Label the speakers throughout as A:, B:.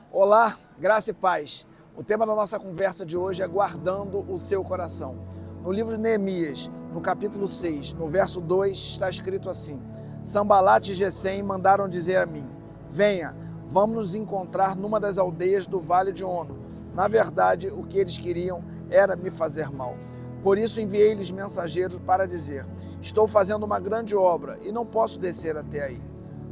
A: Olá, graça e paz. O tema da nossa conversa de hoje é guardando o seu coração. No livro de Neemias, no capítulo 6, no verso 2, está escrito assim: Sanbalate e Gesem mandaram dizer a mim: venha, vamos nos encontrar numa das aldeias do Vale de Ono. Na verdade, o que eles queriam era me fazer mal. Por isso enviei-lhes mensageiros para dizer: estou fazendo uma grande obra e não posso descer até aí.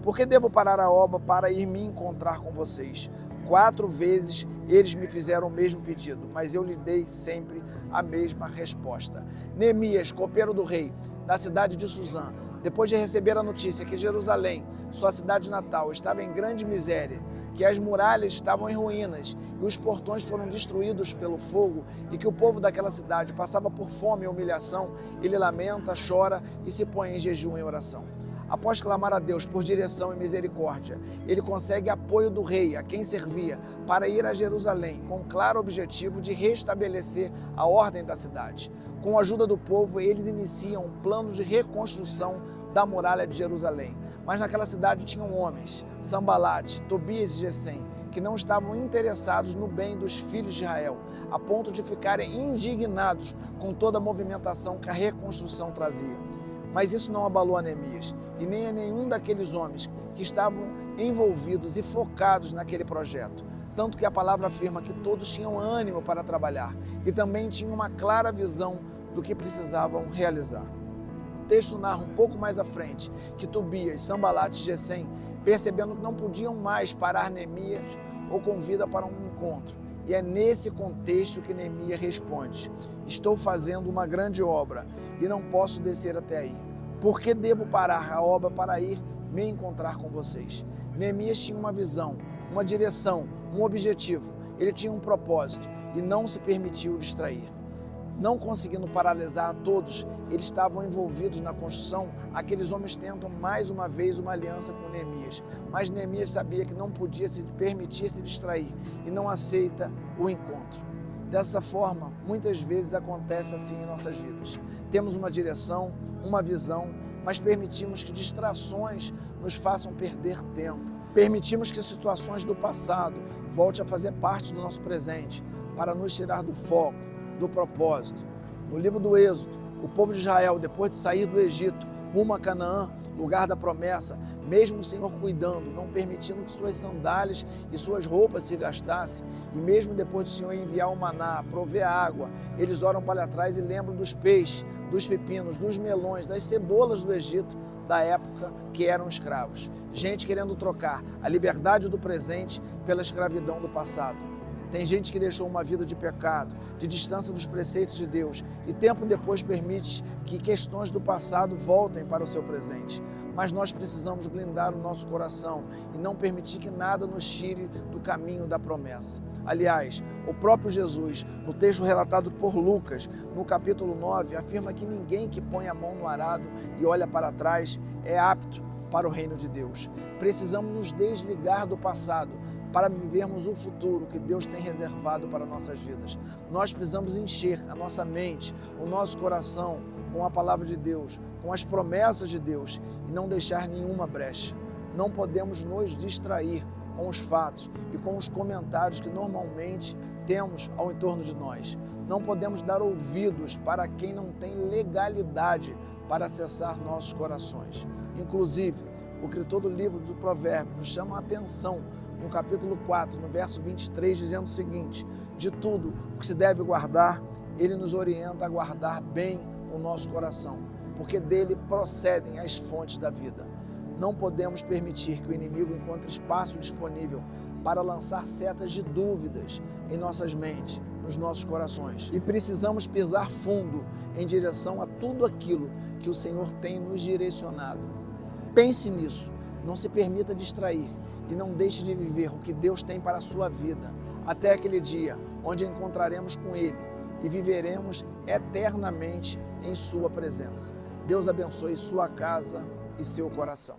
A: Por que devo parar a obra para ir me encontrar com vocês? 4 vezes eles me fizeram o mesmo pedido, mas eu lhe dei sempre a mesma resposta. Neemias, copeiro do rei, da cidade de Suzã, depois de receber a notícia que Jerusalém, sua cidade natal, estava em grande miséria, que as muralhas estavam em ruínas e os portões foram destruídos pelo fogo e que o povo daquela cidade passava por fome e humilhação, ele lamenta, chora e se põe em jejum e oração. Após clamar a Deus por direção e misericórdia, ele consegue apoio do rei, a quem servia, para ir a Jerusalém, com o claro objetivo de restabelecer a ordem da cidade. Com a ajuda do povo, eles iniciam um plano de reconstrução da muralha de Jerusalém. Mas naquela cidade tinham homens, Sanbalate, Tobias e Gesem, que não estavam interessados no bem dos filhos de Israel, a ponto de ficarem indignados com toda a movimentação que a reconstrução trazia. Mas isso não abalou a Neemias e nem a nenhum daqueles homens que estavam envolvidos e focados naquele projeto. Tanto que a palavra afirma que todos tinham ânimo para trabalhar e também tinham uma clara visão do que precisavam realizar. O texto narra um pouco mais à frente que Tobias, Sanbalate e Gesem, percebendo que não podiam mais parar Neemias, o convida para um encontro. E é nesse contexto que Neemias responde: estou fazendo uma grande obra e não posso descer até aí. Por que devo parar a obra para ir me encontrar com vocês? Neemias tinha uma visão, uma direção, um objetivo. Ele tinha um propósito e não se permitiu distrair. Não conseguindo paralisar a todos, eles estavam envolvidos na construção. Aqueles homens tentam mais uma vez uma aliança com Neemias, mas Neemias sabia que não podia se permitir se distrair e não aceita o encontro. Dessa forma, muitas vezes acontece assim em nossas vidas. Temos uma direção, uma visão, mas permitimos que distrações nos façam perder tempo. Permitimos que situações do passado voltem a fazer parte do nosso presente para nos tirar do foco, do propósito. No livro do Êxodo, o povo de Israel, depois de sair do Egito, rumo a Canaã, lugar da promessa, mesmo o Senhor cuidando, não permitindo que suas sandálias e suas roupas se gastassem, e mesmo depois do Senhor enviar o maná, prover água, eles olham para trás e lembram dos peixes, dos pepinos, dos melões, das cebolas do Egito, da época que eram escravos. Gente querendo trocar a liberdade do presente pela escravidão do passado. Tem gente que deixou uma vida de pecado, de distância dos preceitos de Deus e tempo depois permite que questões do passado voltem para o seu presente. Mas nós precisamos blindar o nosso coração e não permitir que nada nos tire do caminho da promessa. Aliás, o próprio Jesus, no texto relatado por Lucas, no capítulo 9, afirma que ninguém que põe a mão no arado e olha para trás é apto para o reino de Deus. Precisamos nos desligar do passado para vivermos o futuro que Deus tem reservado para nossas vidas. Nós precisamos encher a nossa mente, o nosso coração com a palavra de Deus, com as promessas de Deus e não deixar nenhuma brecha. Não podemos nos distrair com os fatos e com os comentários que normalmente temos ao entorno de nós. Não podemos dar ouvidos para quem não tem legalidade para acessar nossos corações. Inclusive, o escritor do livro do Provérbios nos chama a atenção no capítulo 4, no verso 23, dizendo o seguinte: de tudo o que se deve guardar, ele nos orienta a guardar bem o nosso coração, porque dele procedem as fontes da vida. Não podemos permitir que o inimigo encontre espaço disponível para lançar setas de dúvidas em nossas mentes, nos nossos corações. E precisamos pisar fundo em direção a tudo aquilo que o Senhor tem nos direcionado. Pense nisso, não se permita distrair e não deixe de viver o que Deus tem para a sua vida, até aquele dia onde encontraremos com Ele e viveremos eternamente em sua presença. Deus abençoe sua casa e seu coração.